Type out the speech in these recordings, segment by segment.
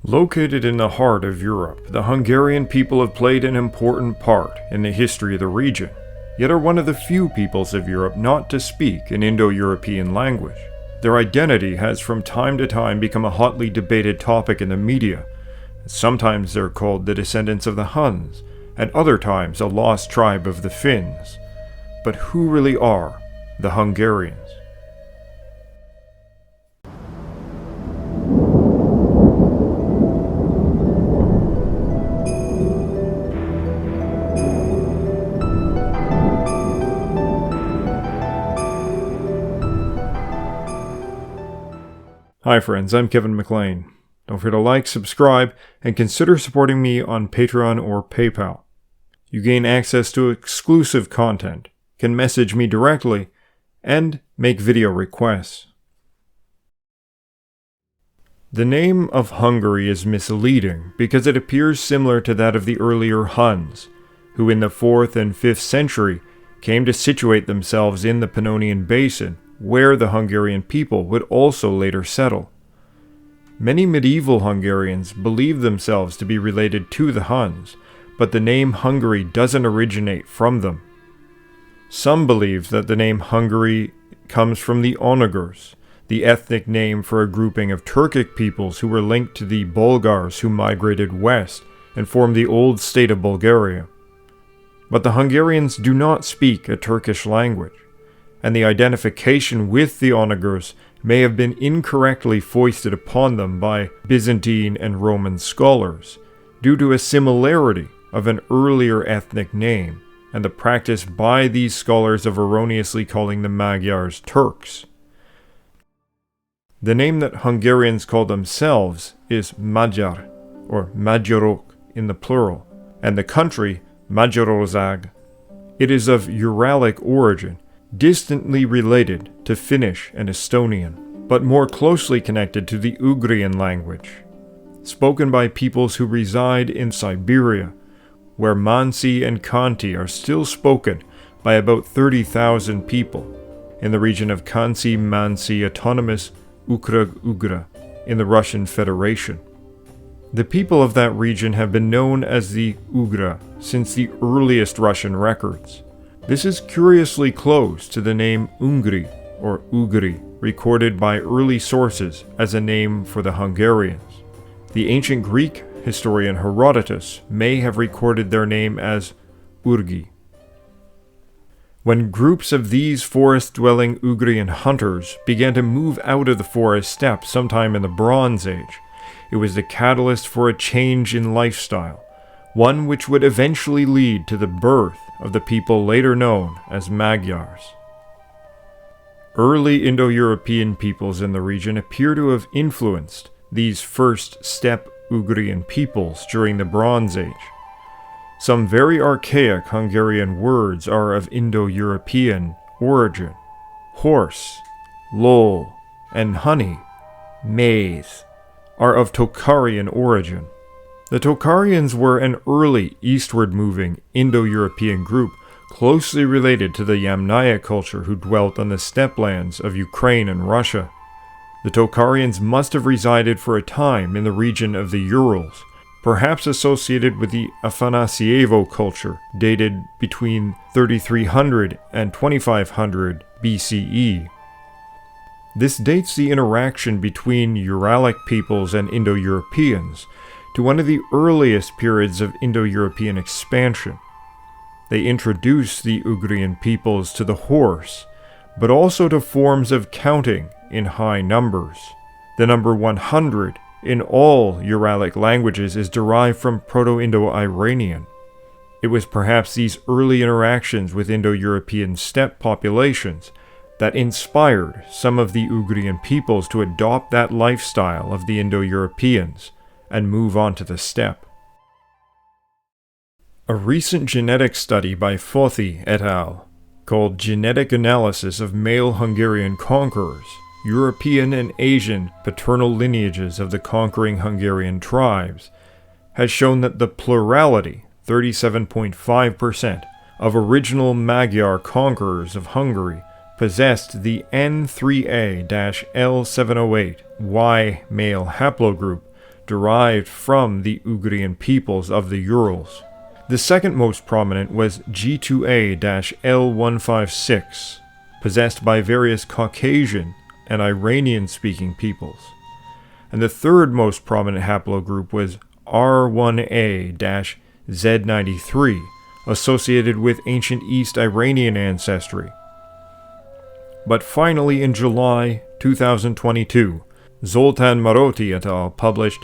Located in the heart of Europe, the Hungarian people have played an important part in the history of the region, yet are one of the few peoples of Europe not to speak an Indo-European language. Their identity has from time to time become a hotly debated topic in the media. Sometimes they're called the descendants of the Huns, and other times a lost tribe of the Finns. But who really are the Hungarians? Hi friends, I'm Kevin McLean. Don't forget to like, subscribe, and consider supporting me on Patreon or PayPal. You gain access to exclusive content, can message me directly, and make video requests. The name of Hungary is misleading because it appears similar to that of the earlier Huns, who in the 4th and 5th century came to situate themselves in the Pannonian Basin, where the Hungarian people would also later settle. Many medieval Hungarians believed themselves to be related to the Huns, but the name Hungary doesn't originate from them. Some believe that the name Hungary comes from the Onagers, the ethnic name for a grouping of Turkic peoples who were linked to the Bulgars who migrated west and formed the old state of Bulgaria. But the Hungarians do not speak a Turkish language, and the identification with the Onagers may have been incorrectly foisted upon them by Byzantine and Roman scholars, due to a similarity of an earlier ethnic name, and the practice by these scholars of erroneously calling the Magyars Turks. The name that Hungarians call themselves is Magyar, or Magyarok in the plural, and the country Magyarország. It is of Uralic origin, distantly related to Finnish and Estonian, but more closely connected to the Ugrian language, spoken by peoples who reside in Siberia, where Mansi and Khanty are still spoken by about 30,000 people, in the region of Khanty-Mansi Autonomous Ukrag-Ugra in the Russian Federation. The people of that region have been known as the Ugra since the earliest Russian records. This is curiously close to the name Ungri, or Ugri, recorded by early sources as a name for the Hungarians. The ancient Greek historian Herodotus may have recorded their name as Urgi. When groups of these forest-dwelling Ugrian hunters began to move out of the forest steppe sometime in the Bronze Age, it was the catalyst for a change in lifestyle, one which would eventually lead to the birth of the people later known as Magyars. Early Indo-European peoples in the region appear to have influenced these first steppe Ugrian peoples during the Bronze Age. Some very archaic Hungarian words are of Indo-European origin. Horse, lol, and honey, maize, are of Tocharian origin. The Tocharians were an early eastward-moving Indo-European group closely related to the Yamnaya culture who dwelt on the steppe lands of Ukraine and Russia. The Tocharians must have resided for a time in the region of the Urals, perhaps associated with the Afanasyevo culture dated between 3300 and 2500 BCE. This dates the interaction between Uralic peoples and Indo-Europeans to one of the earliest periods of Indo-European expansion. They introduced the Ugrian peoples to the horse, but also to forms of counting in high numbers. The number 100 in all Uralic languages is derived from Proto-Indo-Iranian. It was perhaps these early interactions with Indo-European steppe populations that inspired some of the Ugrian peoples to adopt that lifestyle of the Indo-Europeans and move on to the steppe. A recent genetic study by Fothi et al., called Genetic Analysis of Male Hungarian Conquerors, European and Asian paternal lineages of the conquering Hungarian tribes, has shown that the plurality, 37.5%, of original Magyar conquerors of Hungary possessed the N3A-L708Y male haplogroup derived from the Ugrian peoples of the Urals. The second most prominent was G2A-L156, possessed by various Caucasian and Iranian-speaking peoples. And the third most prominent haplogroup was R1A-Z93, associated with ancient East Iranian ancestry. But finally, in July 2022, Zoltán Maroty et al. Published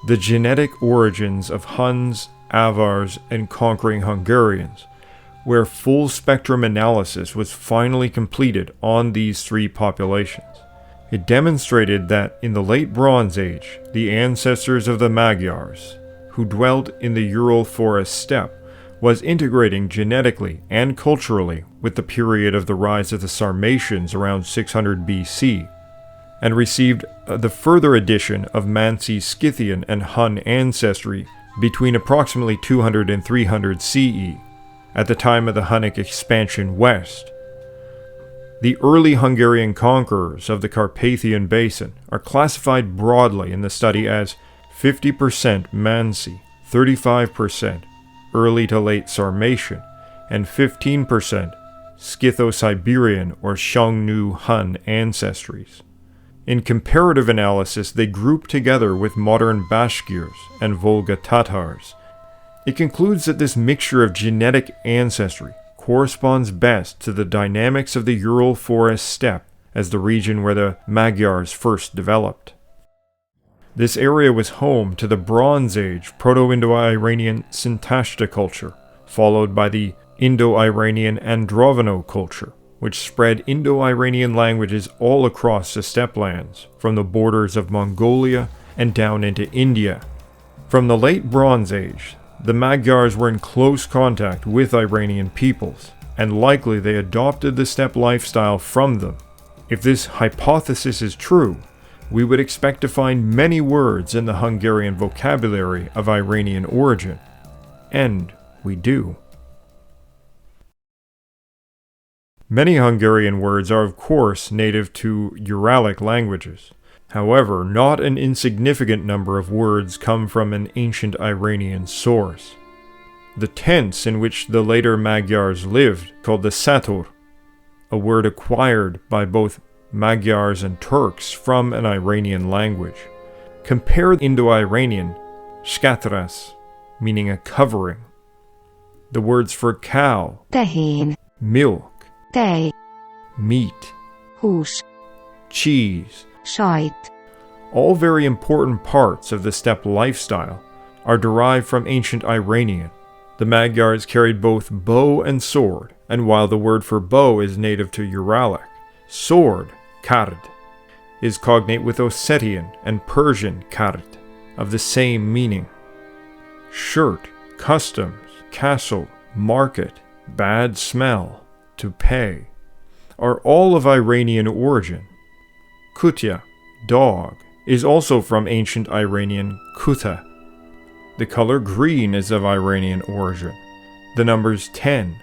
The Genetic Origins of Huns, Avars, and Conquering Hungarians, where full-spectrum analysis was finally completed on these three populations. It demonstrated that in the late Bronze Age, the ancestors of the Magyars, who dwelt in the Ural forest steppe, was integrating genetically and culturally with the period of the rise of the Sarmatians around 600 BC, and received the further addition of Mansi Scythian and Hun ancestry between approximately 200 and 300 CE, at the time of the Hunnic expansion west. The early Hungarian conquerors of the Carpathian Basin are classified broadly in the study as 50% Mansi, 35% early to late Sarmatian, and 15% Scytho-Siberian or Xiongnu Hun ancestries. In comparative analysis, they group together with modern Bashkirs and Volga Tatars. It concludes that this mixture of genetic ancestry corresponds best to the dynamics of the Ural forest steppe as the region where the Magyars first developed. This area was home to the Bronze Age Proto-Indo-Iranian Sintashta culture, followed by the Indo-Iranian Androvano culture, which spread Indo-Iranian languages all across the steppe lands, from the borders of Mongolia and down into India. From the late Bronze Age, the Magyars were in close contact with Iranian peoples, and likely they adopted the steppe lifestyle from them. If this hypothesis is true, we would expect to find many words in the Hungarian vocabulary of Iranian origin. And we do. Many Hungarian words are of course native to Uralic languages. However, not an insignificant number of words come from an ancient Iranian source. The tents in which the later Magyars lived, called the sator, a word acquired by both Magyars and Turks from an Iranian language. Compare Indo-Iranian, shkatras, meaning a covering. The words for cow, tehén, milk, tej, meat, hús, cheese, sajt, all very important parts of the steppe lifestyle, are derived from ancient Iranian. The Magyars carried both bow and sword, and while the word for bow is native to Uralic, sword, kard, is cognate with Ossetian and Persian kard, of the same meaning. Shirt, customs, castle, market, bad smell, to pay, are all of Iranian origin. Kutya, dog, is also from ancient Iranian kuta. The color green is of Iranian origin. The numbers 10,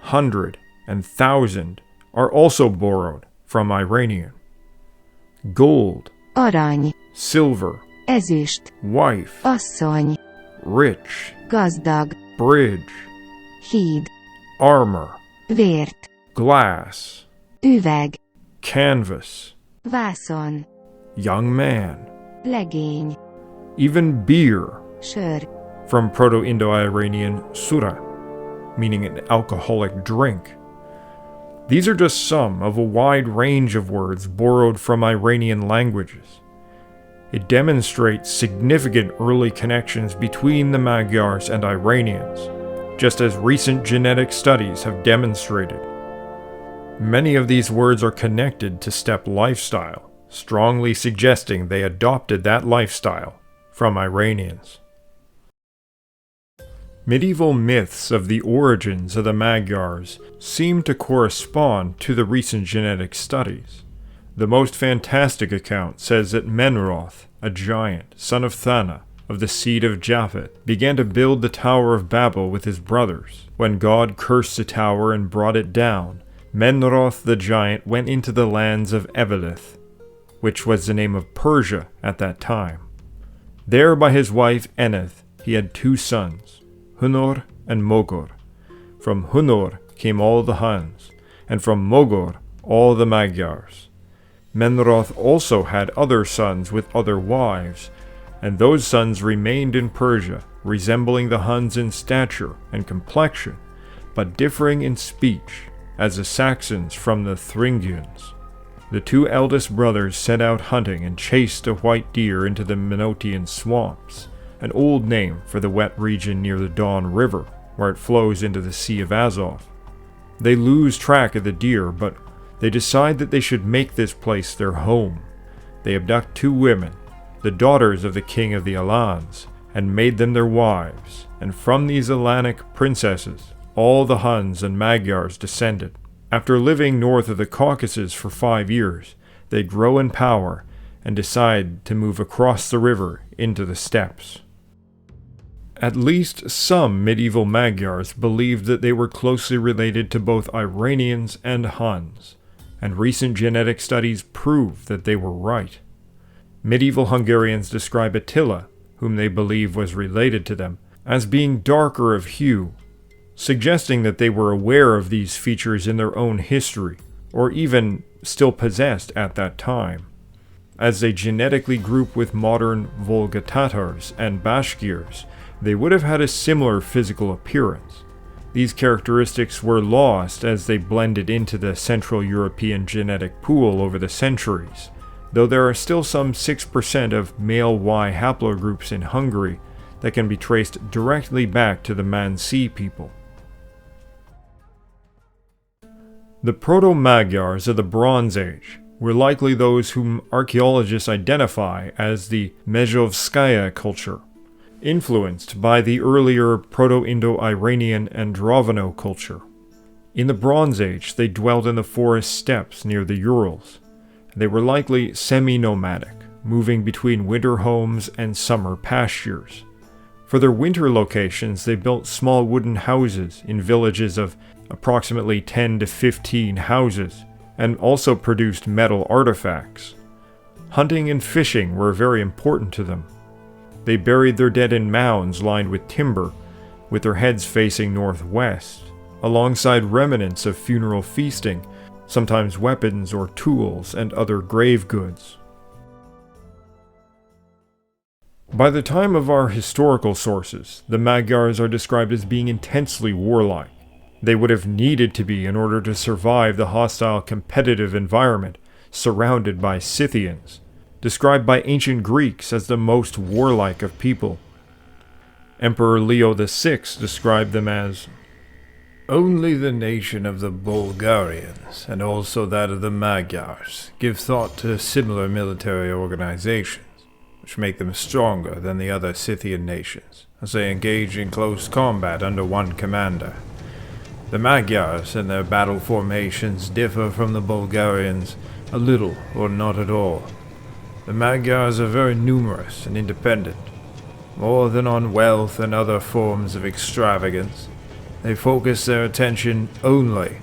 100, and 1,000 are also borrowed from Iranian. Gold, arany, silver, ezüst, wife, asszony, rich, gazdag, bridge, híd, armor, vért, glass, üveg, canvas, vászon, young man, legény, even beer, sör, from Proto-Indo-Iranian sura, meaning an alcoholic drink. These are just some of a wide range of words borrowed from Iranian languages. It demonstrates significant early connections between the Magyars and Iranians, just as recent genetic studies have demonstrated. Many of these words are connected to steppe lifestyle, strongly suggesting they adopted that lifestyle from Iranians. Medieval myths of the origins of the Magyars seem to correspond to the recent genetic studies. The most fantastic account says that Menroth, a giant, son of Thana, of the seed of Japhet, began to build the Tower of Babel with his brothers. When God cursed the tower and brought it down, Menroth the giant went into the lands of Evelith, which was the name of Persia at that time. There by his wife Eneth he had 2 sons, Hunor and Mogor. From Hunor came all the Huns, and from Mogor all the Magyars. Menroth also had other sons with other wives, and those sons remained in Persia, resembling the Huns in stature and complexion, but differing in speech, as the Saxons from the Thuringians. The 2 eldest brothers set out hunting and chased a white deer into the Menotian swamps, an old name for the wet region near the Don River, where it flows into the Sea of Azov. They lose track of the deer, but they decide that they should make this place their home. They abduct 2 women, the daughters of the king of the Alans, and made them their wives, and from these Alanic princesses all the Huns and Magyars descended. After living north of the Caucasus for 5 years, they grow in power and decide to move across the river into the steppes. At least some medieval Magyars believed that they were closely related to both Iranians and Huns, and recent genetic studies prove that they were right. Medieval Hungarians describe Attila, whom they believe was related to them, as being darker of hue, suggesting that they were aware of these features in their own history, or even still possessed at that time. As they genetically group with modern Volga Tatars and Bashkirs, they would have had a similar physical appearance. These characteristics were lost as they blended into the Central European genetic pool over the centuries, though there are still some 6% of male Y haplogroups in Hungary that can be traced directly back to the Mansi people. The Proto-Magyars of the Bronze Age were likely those whom archaeologists identify as the Mezhovskaya culture, influenced by the earlier Proto-Indo-Iranian and Dravano culture. In the Bronze Age, they dwelled in the forest steppes near the Urals. They were likely semi-nomadic, moving between winter homes and summer pastures. For their winter locations, they built small wooden houses in villages of approximately 10 to 15 houses, and also produced metal artifacts. Hunting and fishing were very important to them. They buried their dead in mounds lined with timber, with their heads facing northwest, alongside remnants of funeral feasting, sometimes weapons or tools and other grave goods. By the time of our historical sources, the Magyars are described as being intensely warlike. They would have needed to be in order to survive the hostile competitive environment surrounded by Scythians, described by ancient Greeks as the most warlike of people. Emperor Leo VI described them as only the nation of the Bulgarians, and also that of the Magyars, give thought to similar military organizations, which make them stronger than the other Scythian nations, as they engage in close combat under one commander. The Magyars and their battle formations differ from the Bulgarians a little or not at all. The Magyars are very numerous and independent. More than on wealth and other forms of extravagance, they focus their attention only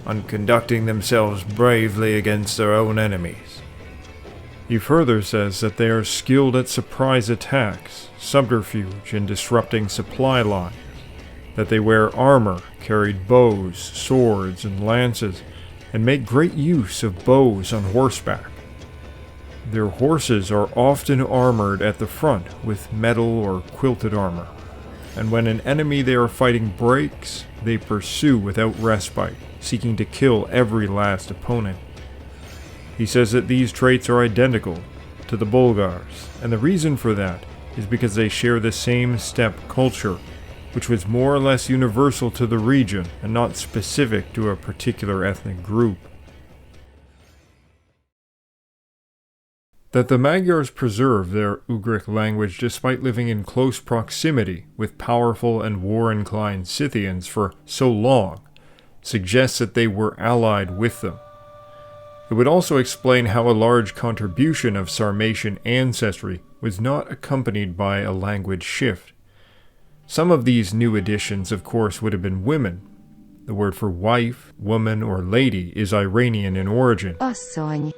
on conducting themselves bravely against their own enemies. He further says that they are skilled at surprise attacks, subterfuge, and disrupting supply lines, that they wear armor, carried bows, swords, and lances, and make great use of bows on horseback. Their horses are often armored at the front with metal or quilted armor, and when an enemy they are fighting breaks, they pursue without respite, seeking to kill every last opponent. He says that these traits are identical to the Bulgars, and the reason for that is because they share the same steppe culture, which was more or less universal to the region and not specific to a particular ethnic group. That the Magyars preserved their Ugric language despite living in close proximity with powerful and war-inclined Scythians for so long suggests that they were allied with them. It would also explain how a large contribution of Sarmatian ancestry was not accompanied by a language shift. Some of these new additions, of course, would have been women. The word for wife, woman, or lady is Iranian in origin. Asszony.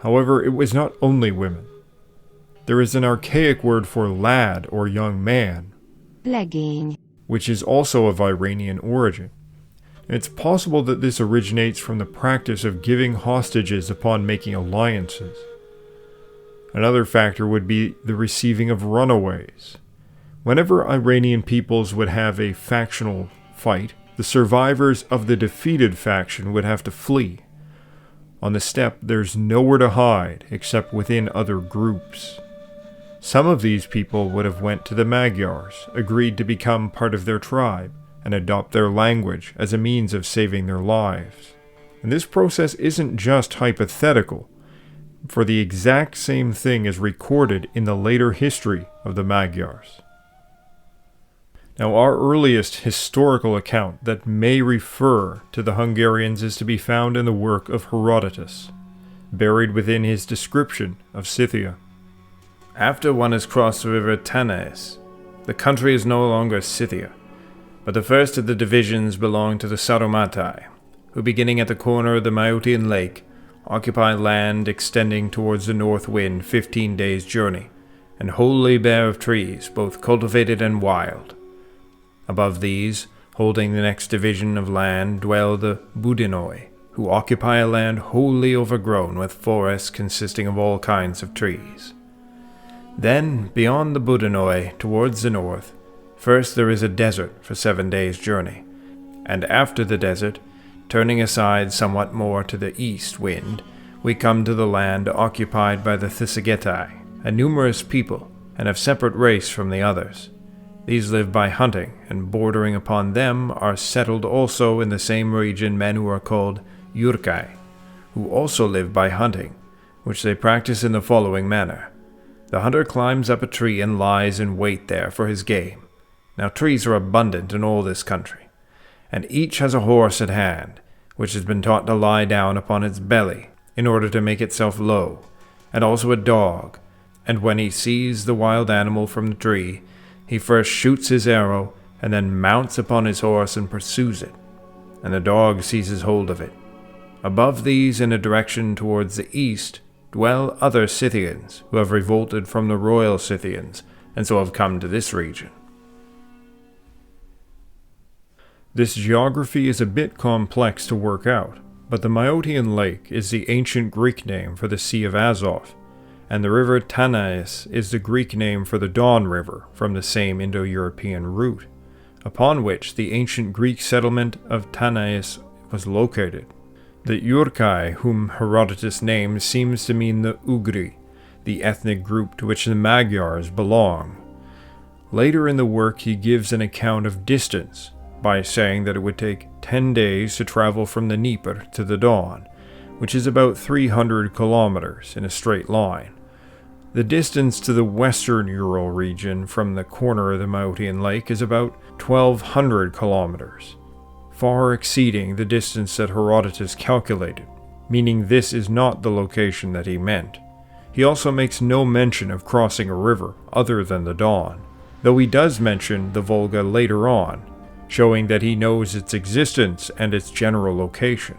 However, it was not only women. There is an archaic word for lad or young man, Legény. which is also of Iranian origin. It's possible that this originates from the practice of giving hostages upon making alliances. Another factor would be the receiving of runaways. Whenever Iranian peoples would have a factional fight, the survivors of the defeated faction would have to flee. On the steppe, there's nowhere to hide except within other groups. Some of these people would have went to the Magyars, agreed to become part of their tribe, and adopt their language as a means of saving their lives. And this process isn't just hypothetical, for the exact same thing is recorded in the later history of the Magyars. Now, our earliest historical account that may refer to the Hungarians is to be found in the work of Herodotus, buried within his description of Scythia. After one has crossed the river Tanais, the country is no longer Scythia, but the first of the divisions belong to the Sauromatai, who, beginning at the corner of the Maeotian Lake, occupy land extending towards the north wind 15 days' journey, and wholly bare of trees, both cultivated and wild. Above these, holding the next division of land, dwell the Budinoi, who occupy a land wholly overgrown with forests consisting of all kinds of trees. Then, beyond the Budinoi, towards the north, first there is a desert for 7 days' journey, and after the desert, turning aside somewhat more to the east wind, we come to the land occupied by the Thessagetai, a numerous people, and of separate race from the others. These live by hunting, and bordering upon them are settled also in the same region men who are called Yurkai, who also live by hunting, which they practice in the following manner. The hunter climbs up a tree and lies in wait there for his game. Now trees are abundant in all this country, and each has a horse at hand, which has been taught to lie down upon its belly, in order to make itself low, and also a dog, and when he sees the wild animal from the tree, he first shoots his arrow, and then mounts upon his horse and pursues it, and the dog seizes hold of it. Above these, in a direction towards the east, dwell other Scythians, who have revolted from the royal Scythians, and so have come to this region. This geography is a bit complex to work out, but the Maeotian Lake is the ancient Greek name for the Sea of Azov, and the river Tanais is the Greek name for the Don River from the same Indo-European route, upon which the ancient Greek settlement of Tanais was located. The Yurkai, whom Herodotus names, seems to mean the Ugri, the ethnic group to which the Magyars belong. Later in the work he gives an account of distance, by saying that it would take 10 days to travel from the Dnieper to the Don, which is about 300 kilometers in a straight line. The distance to the western Ural region from the corner of the Maeotian Lake is about 1,200 kilometers, far exceeding the distance that Herodotus calculated, meaning this is not the location that he meant. He also makes no mention of crossing a river other than the Don, though he does mention the Volga later on, showing that he knows its existence and its general location.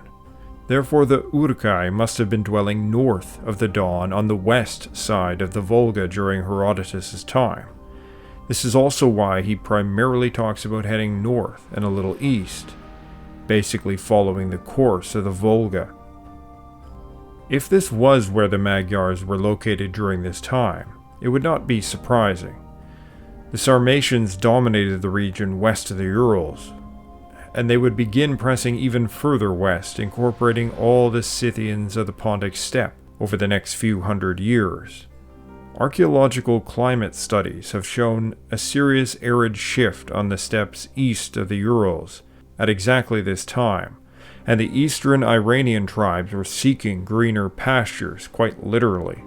Therefore the Urkai must have been dwelling north of the Don on the west side of the Volga during Herodotus' time. This is also why he primarily talks about heading north and a little east, basically following the course of the Volga. If this was where the Magyars were located during this time, it would not be surprising. The Sarmatians dominated the region west of the Urals, and they would begin pressing even further west, incorporating all the Scythians of the Pontic steppe over the next few hundred years. Archaeological climate studies have shown a serious arid shift on the steppes east of the Urals at exactly this time, and the eastern Iranian tribes were seeking greener pastures, quite literally.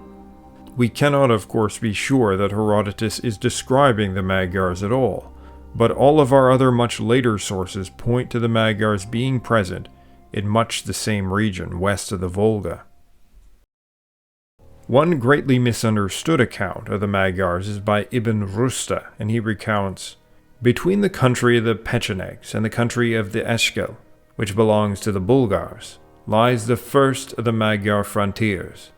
We cannot, of course, be sure that Herodotus is describing the Magyars at all, but all of our other much later sources point to the Magyars being present in much the same region west of the Volga. One greatly misunderstood account of the Magyars is by Ibn Rusta, and he recounts, "Between the country of the Pechenegs and the country of the Eshkel, which belongs to the Bulgars, lies the first of the Magyar frontiers.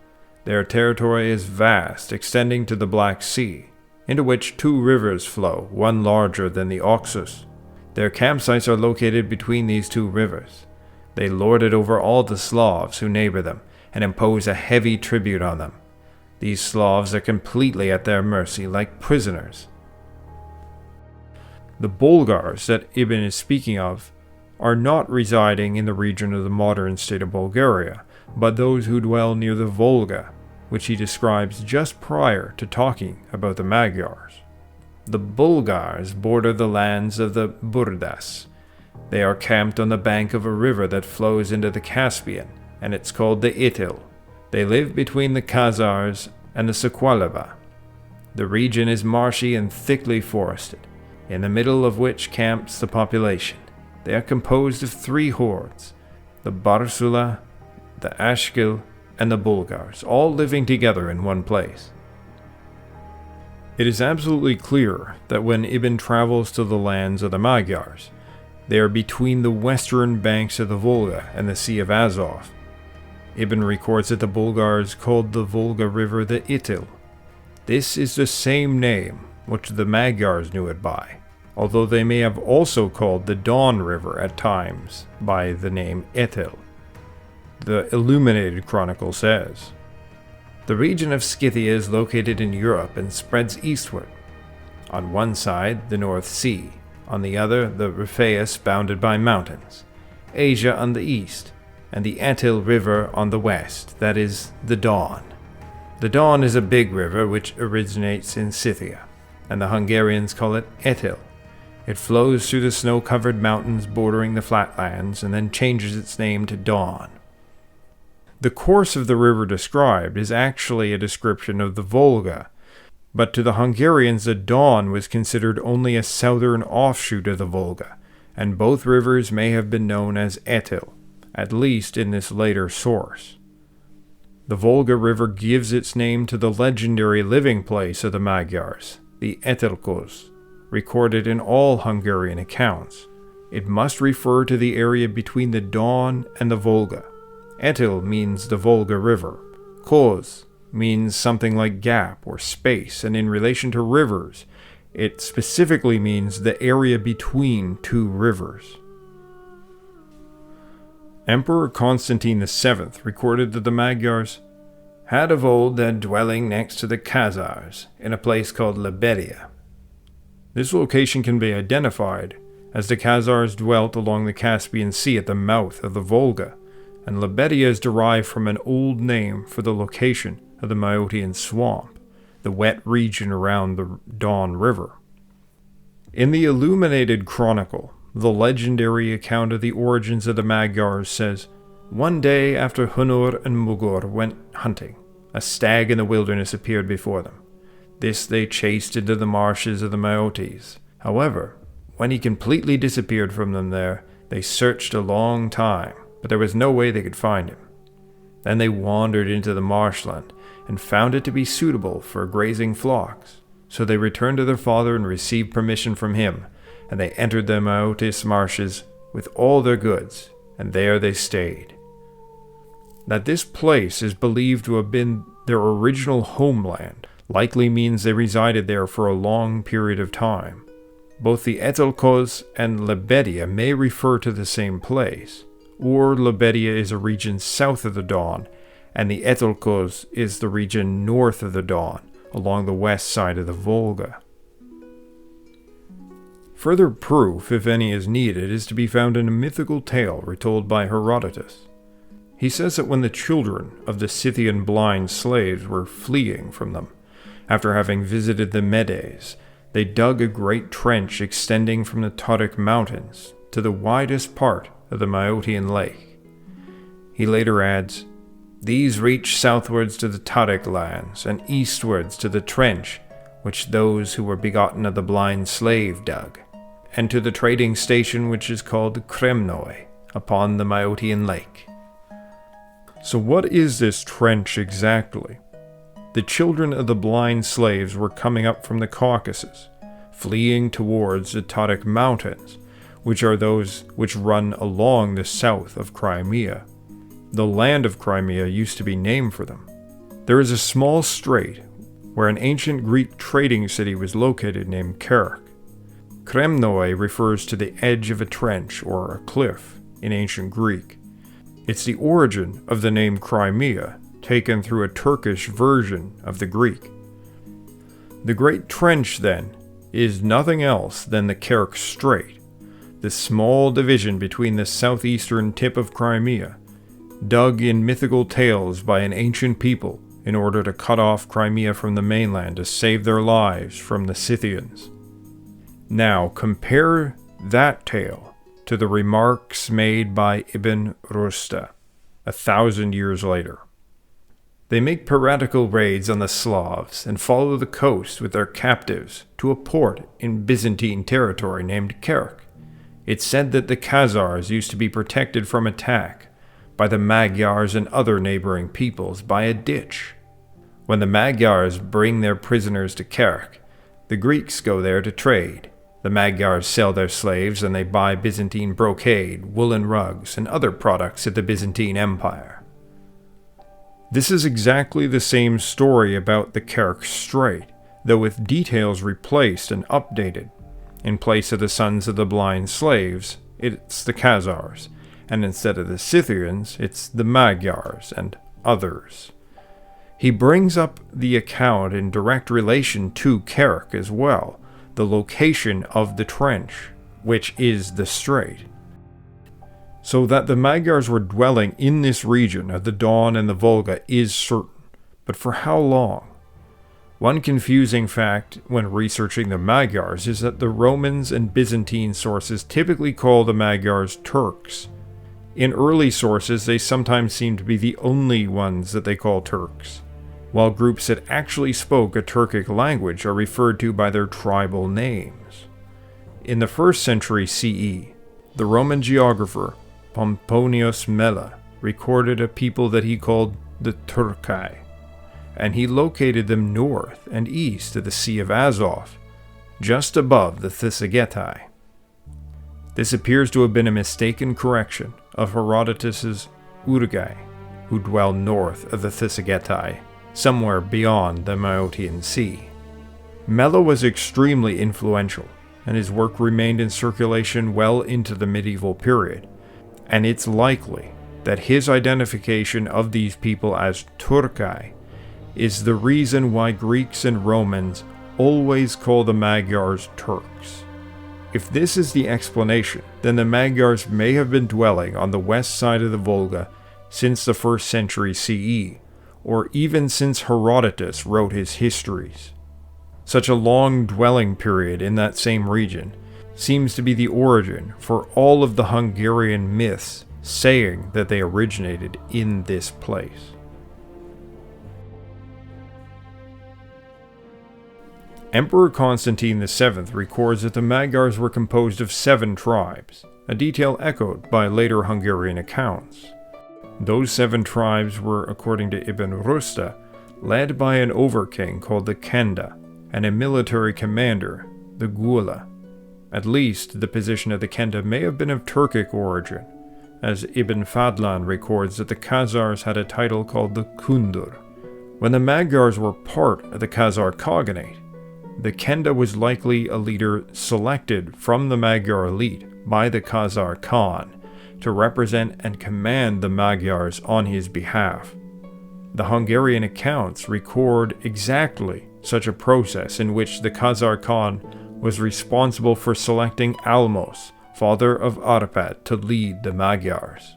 Their territory is vast, extending to the Black Sea, into which 2 rivers flow, one larger than the Oxus. Their campsites are located between these 2 rivers. They lord it over all the Slavs who neighbor them, and impose a heavy tribute on them. These Slavs are completely at their mercy, like prisoners. The Bulgars that Ibn is speaking of are not residing in the region of the modern state of Bulgaria, but those who dwell near the Volga, which he describes just prior to talking about the Magyars. The Bulgars border the lands of the Burdas. They are camped on the bank of a river that flows into the Caspian, and it's called the Itil. They live between the Khazars and the Suqualaba. The region is marshy and thickly forested, in the middle of which camps the population. They are composed of 3 hordes, the Barsula, the Ashkil, and the Bulgars, all living together in one place. It is absolutely clear that when Ibn travels to the lands of the Magyars, they are between the western banks of the Volga and the Sea of Azov. Ibn records that the Bulgars called the Volga River the Itil. This is the same name which the Magyars knew it by, although they may have also called the Don River at times by the name Etil. The Illuminated Chronicle says, "The region of Scythia is located in Europe and spreads eastward. On one side, the North Sea, on the other, the Riphaeus bounded by mountains, Asia on the east, and the Etil River on the west, that is, the Don. The Don is a big river which originates in Scythia, and the Hungarians call it Etil. It flows through the snow-covered mountains bordering the flatlands and then changes its name to Don." The course of the river described is actually a description of the Volga, but to the Hungarians the Don was considered only a southern offshoot of the Volga, and both rivers may have been known as Etil, at least in this later source. The Volga River gives its name to the legendary living place of the Magyars, the Etelkos, recorded in all Hungarian accounts. It must refer to the area between the Don and the Volga. Etil means the Volga River. Koz means something like gap or space, and in relation to rivers, it specifically means the area between 2 rivers. Emperor Constantine VII recorded that the Magyars had of old their dwelling next to the Khazars, in a place called Lebedia. This location can be identified as the Khazars dwelt along the Caspian Sea at the mouth of the Volga, and Lebedia is derived from an old name for the location of the Maotian swamp, the wet region around the Don River. In the Illuminated Chronicle, the legendary account of the origins of the Magyars says, "One day after Hunor and Mugur went hunting, a stag in the wilderness appeared before them. This they chased into the marshes of the Maotes. However, when he completely disappeared from them there, they searched a long time, but there was no way they could find him. Then they wandered into the marshland and found it to be suitable for grazing flocks. So they returned to their father and received permission from him, and they entered the Maotis marshes with all their goods, and there they stayed." That this place is believed to have been their original homeland likely means they resided there for a long period of time. Both the Etelkos and Lebedia may refer to the same place, or Lebedia is a region south of the Don, and the Etelkos is the region north of the Don, along the west side of the Volga. Further proof, if any is needed, is to be found in a mythical tale retold by Herodotus. He says that when the children of the Scythian blind slaves were fleeing from them, after having visited the Medes, they dug a great trench extending from the Tauric mountains to the widest part of the Maotian lake. He later adds, "These reached southwards to the Tauric lands, and eastwards to the trench which those who were begotten of the blind slave dug, and to the trading station which is called Kremnoi, upon the Maotian lake." So what is this trench exactly? The children of the blind slaves were coming up from the Caucasus, fleeing towards the Tauric mountains, which are those which run along the south of Crimea. The land of Crimea used to be named for them. There is a small strait where an ancient Greek trading city was located named Kerch. Kremnoi refers to the edge of a trench or a cliff in ancient Greek. It's the origin of the name Crimea, taken through a Turkish version of the Greek. The Great Trench, then, is nothing else than the Kerch Strait, the small division between the southeastern tip of Crimea, dug in mythical tales by an ancient people in order to cut off Crimea from the mainland to save their lives from the Scythians. Now compare that tale to the remarks made by Ibn Rushd 1,000 years later. They make piratical raids on the Slavs and follow the coast with their captives to a port in Byzantine territory named Kerch. It's said that the Khazars used to be protected from attack by the Magyars and other neighboring peoples by a ditch. When the Magyars bring their prisoners to Kerch, the Greeks go there to trade. The Magyars sell their slaves and they buy Byzantine brocade, woolen rugs, and other products at the Byzantine Empire. This is exactly the same story about the Kerch Strait, though with details replaced and updated. In place of the sons of the blind slaves, it's the Khazars, and instead of the Scythians, it's the Magyars and others. He brings up the account in direct relation to Kerch as well, the location of the trench, which is the strait. So that the Magyars were dwelling in this region of the Don and the Volga is certain, but for how long? One confusing fact when researching the Magyars is that the Romans and Byzantine sources typically call the Magyars Turks. In early sources, they sometimes seem to be the only ones that they call Turks, while groups that actually spoke a Turkic language are referred to by their tribal names. In the 1st century CE, the Roman geographer Pomponius Mela recorded a people that he called the Turkai, and he located them north and east of the Sea of Azov, just above the Thessagetai. This appears to have been a mistaken correction of Herodotus's Urgai, who dwell north of the Thessagetai, somewhere beyond the Maeotian Sea. Mela was extremely influential, and his work remained in circulation well into the medieval period, and it's likely that his identification of these people as Turkai is the reason why Greeks and Romans always call the Magyars Turks. If this is the explanation, then the Magyars may have been dwelling on the west side of the Volga since the 1st century CE, or even since Herodotus wrote his histories. Such a long dwelling period in that same region seems to be the origin for all of the Hungarian myths saying that they originated in this place. Emperor Constantine VII records that the Magyars were composed of 7 tribes, a detail echoed by later Hungarian accounts. Those 7 tribes were, according to Ibn Rushd, led by an overking called the Kenda and a military commander, the Gula. At least, the position of the Kenda may have been of Turkic origin, as Ibn Fadlan records that the Khazars had a title called the Kundur. When the Magyars were part of the Khazar Khaganate, the Kenda was likely a leader selected from the Magyar elite by the Khazar Khan to represent and command the Magyars on his behalf. The Hungarian accounts record exactly such a process in which the Khazar Khan was responsible for selecting Almos, father of Arpad, to lead the Magyars.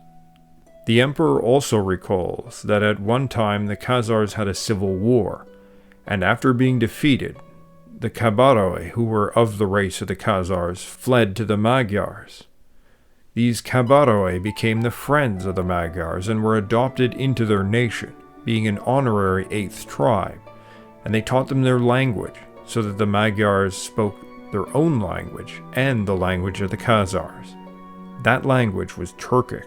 The emperor also recalls that at one time the Khazars had a civil war, and after being defeated, the Khabaroi, who were of the race of the Khazars, fled to the Magyars. These Khabaroi became the friends of the Magyars and were adopted into their nation, being an honorary 8th tribe, and they taught them their language, so that the Magyars spoke their own language and the language of the Khazars. That language was Turkic.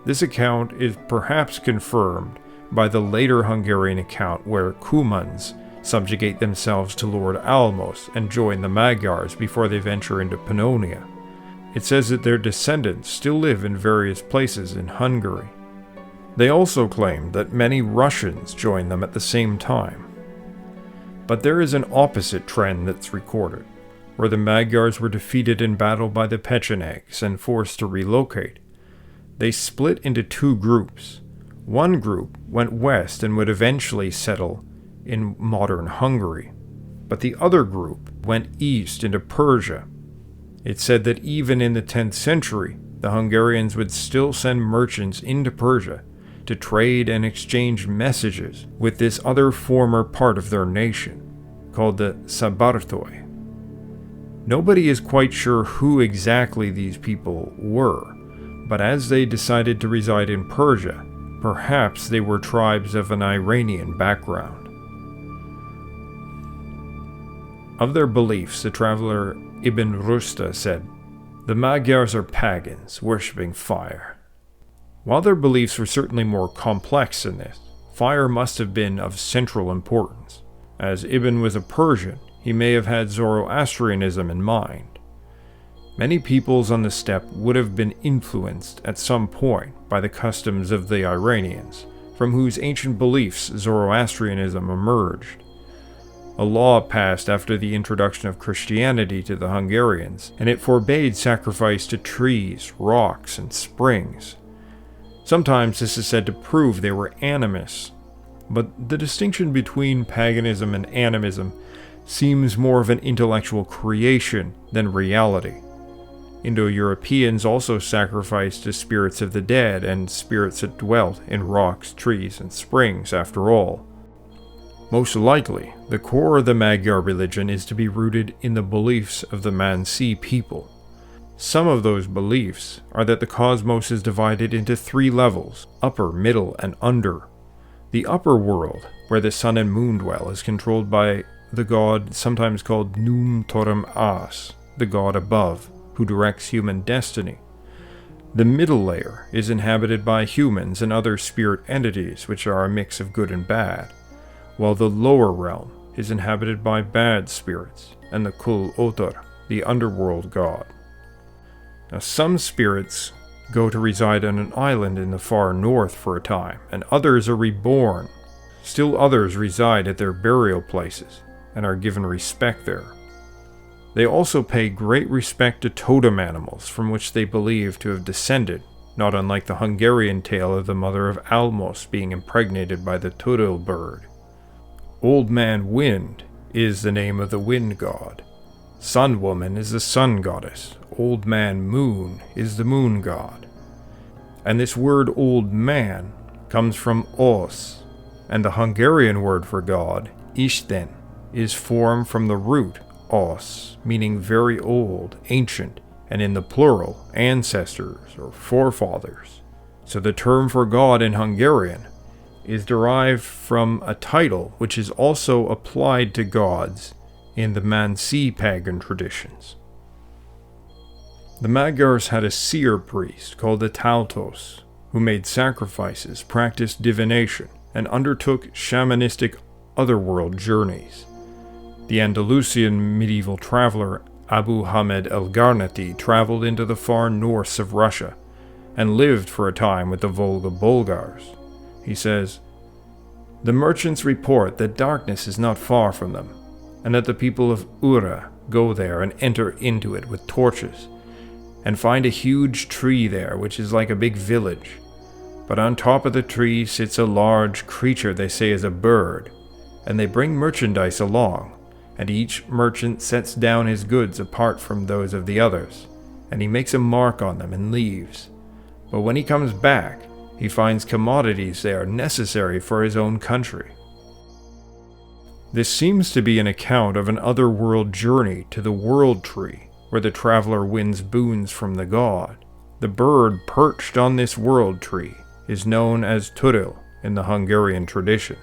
This account is perhaps confirmed by the later Hungarian account where Cumans subjugate themselves to Lord Almos and join the Magyars before they venture into Pannonia. It says that their descendants still live in various places in Hungary. They also claim that many Russians joined them at the same time. But there is an opposite trend that's recorded, where the Magyars were defeated in battle by the Pechenegs and forced to relocate. They split into two groups. One group went west and would eventually settle in modern Hungary, but the other group went east into Persia. It's said that even in the 10th century, the Hungarians would still send merchants into Persia to trade and exchange messages with this other former part of their nation, called the Szabadtai. Nobody is quite sure who exactly these people were, but as they decided to reside in Persia, perhaps they were tribes of an Iranian background. Of their beliefs, the traveler Ibn Rusta said, "The Magyars are pagans, worshipping fire." While their beliefs were certainly more complex than this, fire must have been of central importance. As Ibn was a Persian, he may have had Zoroastrianism in mind. Many peoples on the steppe would have been influenced at some point by the customs of the Iranians, from whose ancient beliefs Zoroastrianism emerged. A law passed after the introduction of Christianity to the Hungarians, and it forbade sacrifice to trees, rocks, and springs. Sometimes this is said to prove they were animists, but the distinction between paganism and animism seems more of an intellectual creation than reality. Indo-Europeans also sacrificed to spirits of the dead and spirits that dwelt in rocks, trees, and springs, after all. Most likely, the core of the Magyar religion is to be rooted in the beliefs of the Mansi people. Some of those beliefs are that the cosmos is divided into three levels: upper, middle, and under. The upper world, where the sun and moon dwell, is controlled by the god sometimes called Num Torum As, the god above, who directs human destiny. The middle layer is inhabited by humans and other spirit entities, which are a mix of good and bad, while the lower realm is inhabited by bad spirits and the Kul Otor, the underworld god. Now, some spirits go to reside on an island in the far north for a time, and others are reborn. Still others reside at their burial places and are given respect there. They also pay great respect to totem animals from which they believe to have descended, not unlike the Hungarian tale of the mother of Almos being impregnated by the Turul bird. Old Man Wind is the name of the wind god. Sun Woman is the sun goddess. Old Man Moon is the moon god. And this word old man comes from os, and the Hungarian word for god, Isten, is formed from the root os, meaning very old, ancient, and in the plural, ancestors or forefathers. So the term for god in Hungarian is derived from a title which is also applied to gods in the Mansi pagan traditions. The Magyars had a seer priest called the Taltos, who made sacrifices, practiced divination, and undertook shamanistic otherworld journeys. The Andalusian medieval traveler Abu Hamed el-Garnati traveled into the far north of Russia and lived for a time with the Volga Bulgars. He says, "The merchants report that darkness is not far from them, and that the people of Ura go there and enter into it with torches, and find a huge tree there which is like a big village. But on top of the tree sits a large creature they say is a bird, and they bring merchandise along, and each merchant sets down his goods apart from those of the others, and he makes a mark on them and leaves. But when he comes back, he finds commodities there necessary for his own country." This seems to be an account of an otherworld journey to the world tree, where the traveler wins boons from the god. The bird perched on this world tree is known as Turul in the Hungarian traditions.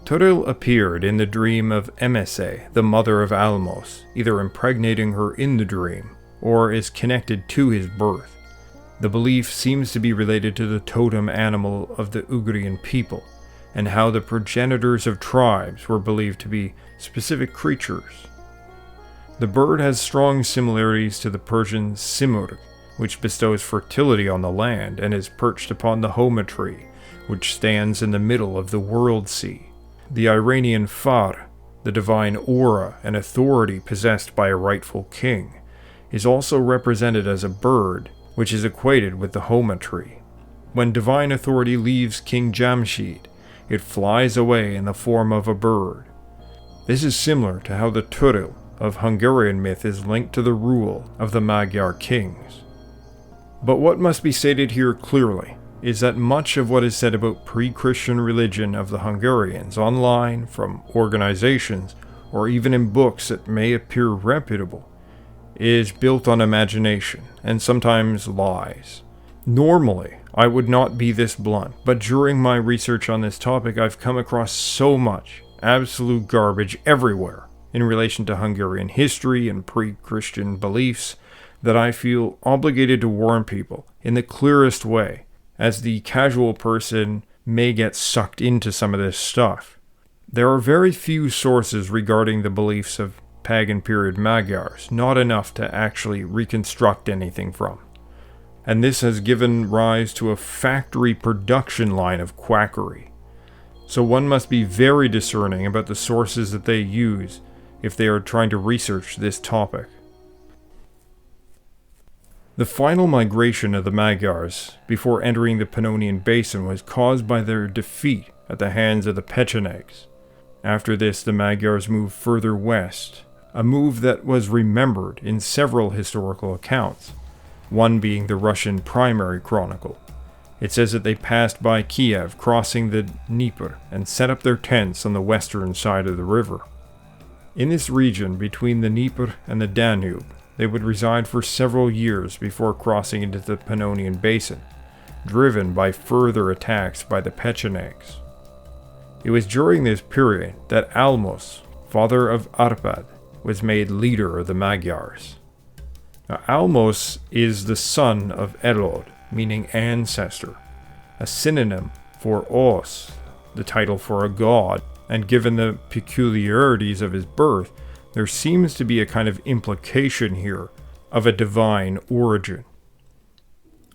Turul appeared in the dream of Emese, the mother of Almos, either impregnating her in the dream, or is connected to his birth. The belief seems to be related to the totem animal of the Ugrian people, and how the progenitors of tribes were believed to be specific creatures. The bird has strong similarities to the Persian simurg, which bestows fertility on the land and is perched upon the Homa tree, which stands in the middle of the World Sea. The Iranian Far, the divine aura and authority possessed by a rightful king, is also represented as a bird, which is equated with the Homa tree. When divine authority leaves King Jamshid, it flies away in the form of a bird. This is similar to how the Turil of Hungarian myth is linked to the rule of the Magyar kings. But what must be stated here clearly is that much of what is said about pre-Christian religion of the Hungarians online, from organizations, or even in books that may appear reputable, is built on imagination and sometimes lies. Normally, I would not be this blunt, but during my research on this topic, I've come across so much absolute garbage everywhere in relation to Hungarian history and pre-Christian beliefs that I feel obligated to warn people in the clearest way, as the casual person may get sucked into some of this stuff. There are very few sources regarding the beliefs of pagan period Magyars, not enough to actually reconstruct anything from. And this has given rise to a factory production line of quackery. So one must be very discerning about the sources that they use if they are trying to research this topic. The final migration of the Magyars before entering the Pannonian Basin was caused by their defeat at the hands of the Pechenegs. After this, the Magyars moved further west, a move that was remembered in several historical accounts, one being the Russian Primary Chronicle. It says that they passed by Kiev, crossing the Dnieper, and set up their tents on the western side of the river. In this region between the Dnieper and the Danube, they would reside for several years before crossing into the Pannonian Basin, driven by further attacks by the Pechenegs. It was during this period that Almos, father of Arpad, was made leader of the Magyars. Now, Almos is the son of Elod, meaning ancestor, a synonym for Os, the title for a god, and given the peculiarities of his birth, there seems to be a kind of implication here of a divine origin.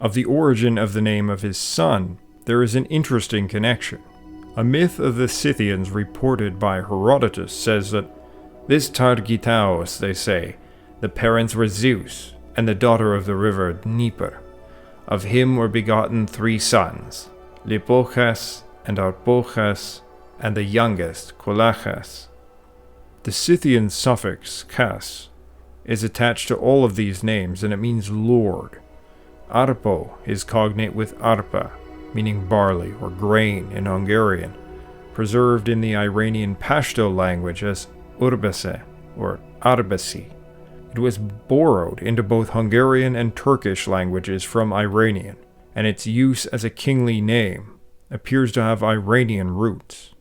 Of the origin of the name of his son, there is an interesting connection. A myth of the Scythians reported by Herodotus says that this Targitaos, they say, the parents were Zeus and the daughter of the river Dnieper. Of him were begotten 3 sons, Lipochas and Arpochas, and the youngest, Kolachas. The Scythian suffix kas is attached to all of these names, and it means lord. Arpo is cognate with arpa, meaning barley or grain in Hungarian, preserved in the Iranian Pashto language as urbase or arbasi. It was borrowed into both Hungarian and Turkish languages from Iranian, and its use as a kingly name appears to have Iranian roots.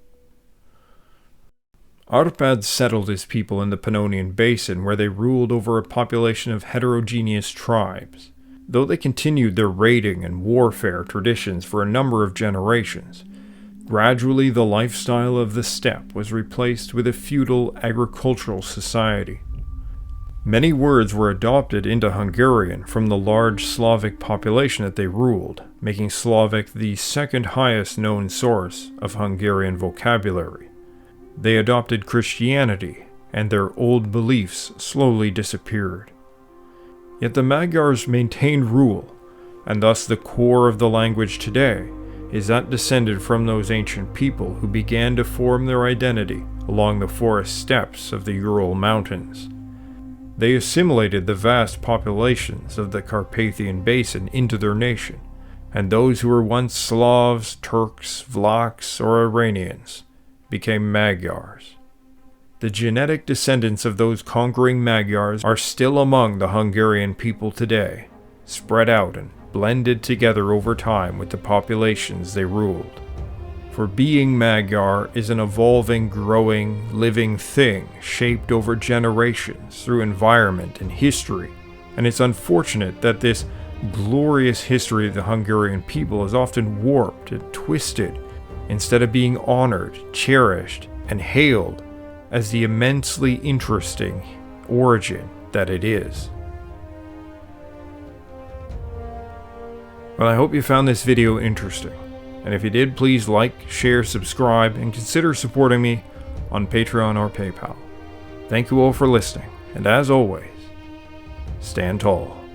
Arpad settled his people in the Pannonian Basin, where they ruled over a population of heterogeneous tribes. Though they continued their raiding and warfare traditions for a number of generations, gradually the lifestyle of the steppe was replaced with a feudal agricultural society. Many words were adopted into Hungarian from the large Slavic population that they ruled, making Slavic the second highest known source of Hungarian vocabulary. They adopted Christianity, and their old beliefs slowly disappeared. Yet the Magyars maintained rule, and thus the core of the language today is that descended from those ancient people who began to form their identity along the forest steppes of the Ural Mountains. They assimilated the vast populations of the Carpathian Basin into their nation, and those who were once Slavs, Turks, Vlachs, or Iranians became Magyars. The genetic descendants of those conquering Magyars are still among the Hungarian people today, spread out and blended together over time with the populations they ruled. For being Magyar is an evolving, growing, living thing shaped over generations through environment and history, and it's unfortunate that this glorious history of the Hungarian people is often warped and twisted instead of being honored, cherished, and hailed as the immensely interesting origin that it is. Well, I hope you found this video interesting. And if you did, please like, share, subscribe, and consider supporting me on Patreon or PayPal. Thank you all for listening, and as always, stand tall.